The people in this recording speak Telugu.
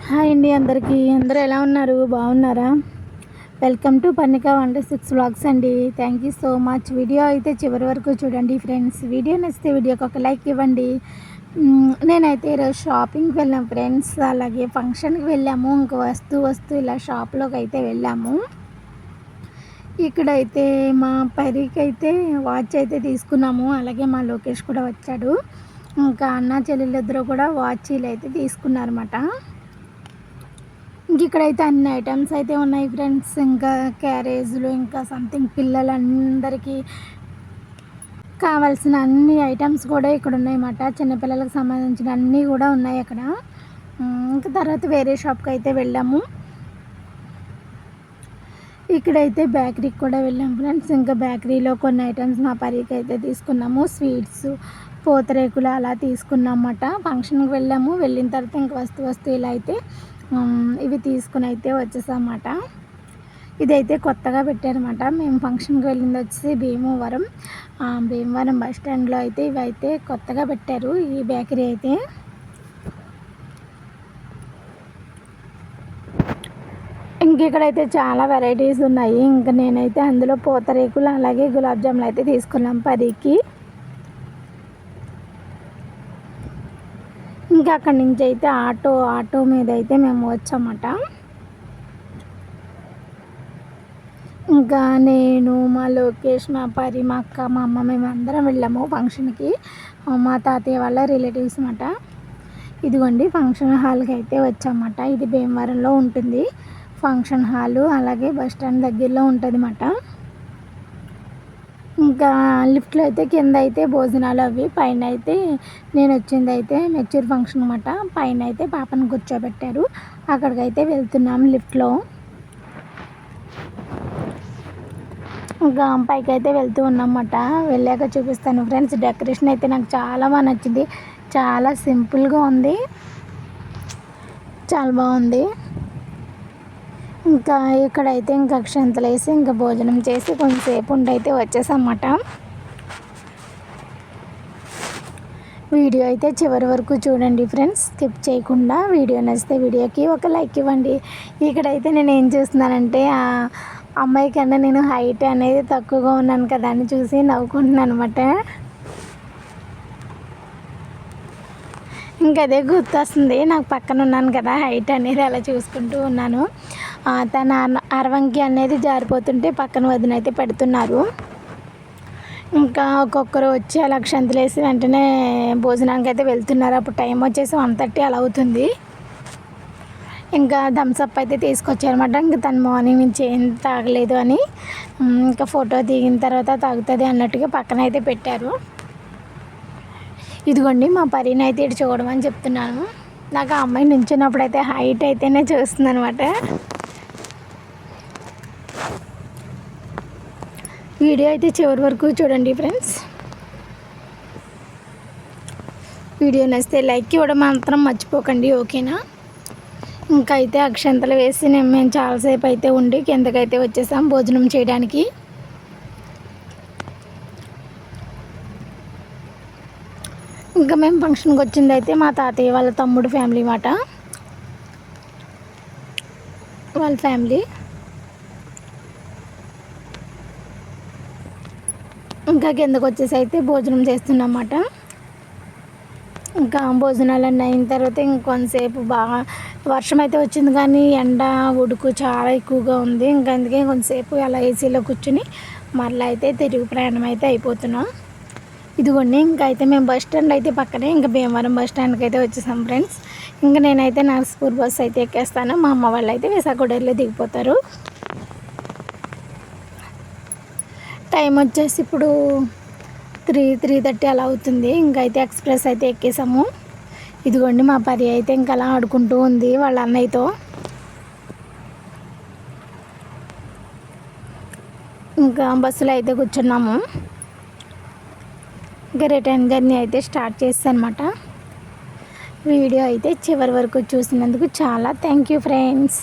హాయ్ అండి అందరికీ. అందరూ ఎలా ఉన్నారు? బాగున్నారా? వెల్కమ్ టు పర్ణిక 126 వ్లాగ్స్ అండి. Thank you so much. Video అయితే చివరి వరకు చూడండి ఫ్రెండ్స్. వీడియో నచ్చితే వీడియోకి ఒక లైక్ ఇవ్వండి. నేనైతే ఈరోజు షాపింగ్కి వెళ్ళాం ఫ్రెండ్స్. అలాగే ఫంక్షన్కి వెళ్ళాము. ఇంక వస్తూ ఇలా షాప్లోకి అయితే వెళ్ళాము. ఇక్కడైతే మా పరికి అయితే వాచ్ అయితే తీసుకున్నాము. అలాగే మా లోకేష్ కూడా వచ్చాడు. ఇంకా అన్న చెల్లెళ్ళిద్దరూ కూడా వాచీలు అయితే తీసుకున్నారన్నమాట. ఇక్కడైతే అన్ని ఐటమ్స్ అయితే ఉన్నాయి ఫ్రెండ్స్. ఇంకా క్యారేజ్లు, ఇంకా సంథింగ్ పిల్లలందరికీ కావాల్సిన అన్ని ఐటమ్స్ కూడా ఇక్కడ ఉన్నాయన్నమాట. చిన్నపిల్లలకు సంబంధించిన అన్నీ కూడా ఉన్నాయి అక్కడ. ఇంకా తర్వాత వేరే షాప్కి అయితే వెళ్ళాము. ఇక్కడైతే బేకరీకి కూడా వెళ్ళాం ఫ్రెండ్స్. ఇంకా బేకరీలో కొన్ని ఐటమ్స్ మా పరికి అయితే తీసుకున్నాము. స్వీట్స్, పూతరేకులు అలా తీసుకున్నామన్నమాట. ఫంక్షన్కి వెళ్ళాము. వెళ్ళిన తర్వాత ఇంక వస్తూ ఇలా అయితే ఇవి తీసుకుని అయితే వచ్చేసామన్నమాట. ఇదైతే కొత్తగా పెట్టారన్నమాట. మేము ఫంక్షన్కి వెళ్ళింది వచ్చేసి భీమవరం బస్ స్టాండ్లో అయితే ఇవైతే కొత్తగా పెట్టారు ఈ బేకరీ అయితే. ఇక్కడైతే చాలా వెరైటీస్ ఉన్నాయి. ఇంకా నేనైతే అందులో పూతరేకులు అలాగే గులాబ్ జాములు అయితే తీసుకున్నాం పరికి. ఇంకా అక్కడి నుంచి అయితే ఆటో మీద అయితే మేము వచ్చామన్నమాట. ఇంకా నేను, మా లోకేష్, మా పరి, మా అక్క, మా అమ్మ మేమందరం వెళ్ళాము ఫంక్షన్కి. మా తాతయ్య వాళ్ళ రిలేటివ్స్ అన్నమాట. ఇదిగోండి ఫంక్షన్ హాల్కి అయితే వచ్చామన్నమాట. ఇది భీమవరంలో ఉంటుంది ఫంక్షన్ హాలు. అలాగే బస్ స్టాండ్ దగ్గరలో ఉంటుంది అన్నమాట. ఇంకా లిఫ్ట్లో అయితే కింద అయితే భోజనాలు అవి, పైన అయితే నేను వచ్చింది అయితే మెచ్యూర్ ఫంక్షన్ అన్నమాట. పైన అయితే పాపను కూర్చోబెట్టారు. అక్కడికైతే వెళ్తున్నాం లిఫ్ట్లో. ఇంకా పైకి అయితే వెళ్తూ ఉన్నామన్నమాట. వెళ్ళాక చూపిస్తాను ఫ్రెండ్స్. డెకరేషన్ అయితే నాకు చాలా బాగా నచ్చింది. చాలా సింపుల్గా ఉంది, చాలా బాగుంది. ఇంకా ఇక్కడైతే ఇంకా అక్షంతలు వేసి ఇంకా భోజనం చేసి కొంచెంసేపు ఉండి అయితే వచ్చేసామన్నమాట. వీడియో అయితే చివరి వరకు చూడండి ఫ్రెండ్స్, స్కిప్ చేయకుండా. వీడియో నచ్చితే వీడియోకి ఒక లైక్ ఇవ్వండి. ఇక్కడైతే నేను ఏం చేస్తున్నానంటే ఆ అమ్మాయి కన్నా నేను హైట్ అనేది తక్కువగా ఉన్నాను కదా అని చూసి నవ్వుకుంటున్నాను అన్నమాట. ఇంకా అదే గుర్తొస్తుంది, నాకు పక్కన ఉన్నాను కదా హైట్ అనేది అలా చూసుకుంటూ ఉన్నాను. తన అరవంకి అనేది జారిపోతుంటే పక్కన వదిన అయితే పెడుతున్నారు. ఇంకా ఒక్కొక్కరు వచ్చి అలా అక్షంతలు వేసి వెంటనే భోజనానికి అయితే వెళ్తున్నారు. అప్పుడు టైం వచ్చేసి 1:30 అలా అవుతుంది. ఇంకా థమ్స్అప్ అయితే తీసుకొచ్చారన్నమాట. ఇంకా తను మార్నింగ్ నుంచి ఏం తాగలేదు అని, ఇంకా ఫోటో దిగిన తర్వాత తాగుతుంది అన్నట్టుగా పక్కన అయితే పెట్టారు. ఇదిగోండి మా పరిని అయితే ఇటు చూడమని చెప్తున్నాను. నాకు ఆ అమ్మాయి నుంచున్నప్పుడు అయితే హైట్ అయితేనే చూస్తుంది అనమాట. వీడియో అయితే చివరి వరకు చూడండి ఫ్రెండ్స్. వీడియో నచ్చితే లైక్ ఇవ్వడం మాత్రం మర్చిపోకండి, ఓకేనా? ఇంకా అయితే అక్షంతలు వేసి మేము చాలాసేపు అయితే ఉండి కిందకైతే వచ్చేసాం భోజనం చేయడానికి. ఇంకా మేము ఫంక్షన్కి వచ్చింది అయితే మా తాతయ్య వాళ్ళ తమ్ముడు ఫ్యామిలీ మాట, వాళ్ళ ఫ్యామిలీ. ఇంకా కిందకు వచ్చేసి అయితే భోజనం చేస్తున్నమాట. ఇంకా భోజనాలన్నీ అయిన తర్వాత ఇంకొంతసేపు బాగా వర్షం అయితే వచ్చింది, కానీ ఎండ ఉడుకు చాలా ఎక్కువగా ఉంది. ఇంకా అందుకే కొంతసేపు అలా ఏసీలో కూర్చుని మళ్ళీ అయితే తిరుగు ప్రయాణం అయితే అయిపోతున్నాం. ఇదిగోండి ఇంకా అయితే మేము బస్ స్టాండ్ అయితే పక్కనే ఇంకా భీమవరం బస్ స్టాండ్కి అయితే వచ్చేసాం ఫ్రెండ్స్. ఇంకా నేనైతే నర్సాపూర్ బస్ అయితే ఎక్కేస్తాను. మా అమ్మ వాళ్ళు అయితే విశాఖపట్నంలో దిగిపోతారు. టైం వచ్చేసి ఇప్పుడు 3:30 అలా అవుతుంది. ఇంకైతే ఎక్స్ప్రెస్ అయితే ఎక్కేసాము. ఇదిగోండి మా పరి అయితే ఇంకా అలా ఆడుకుంటూ ఉంది వాళ్ళ అన్నయ్యతో. ఇంకా బస్సులో అయితే కూర్చున్నాము. ఇంకా రిటర్న్ జర్నీ అయితే స్టార్ట్ చేస్తాను అనమాట. వీడియో అయితే చివరి వరకు చూసినందుకు చాలా థ్యాంక్ యూ ఫ్రెండ్స్.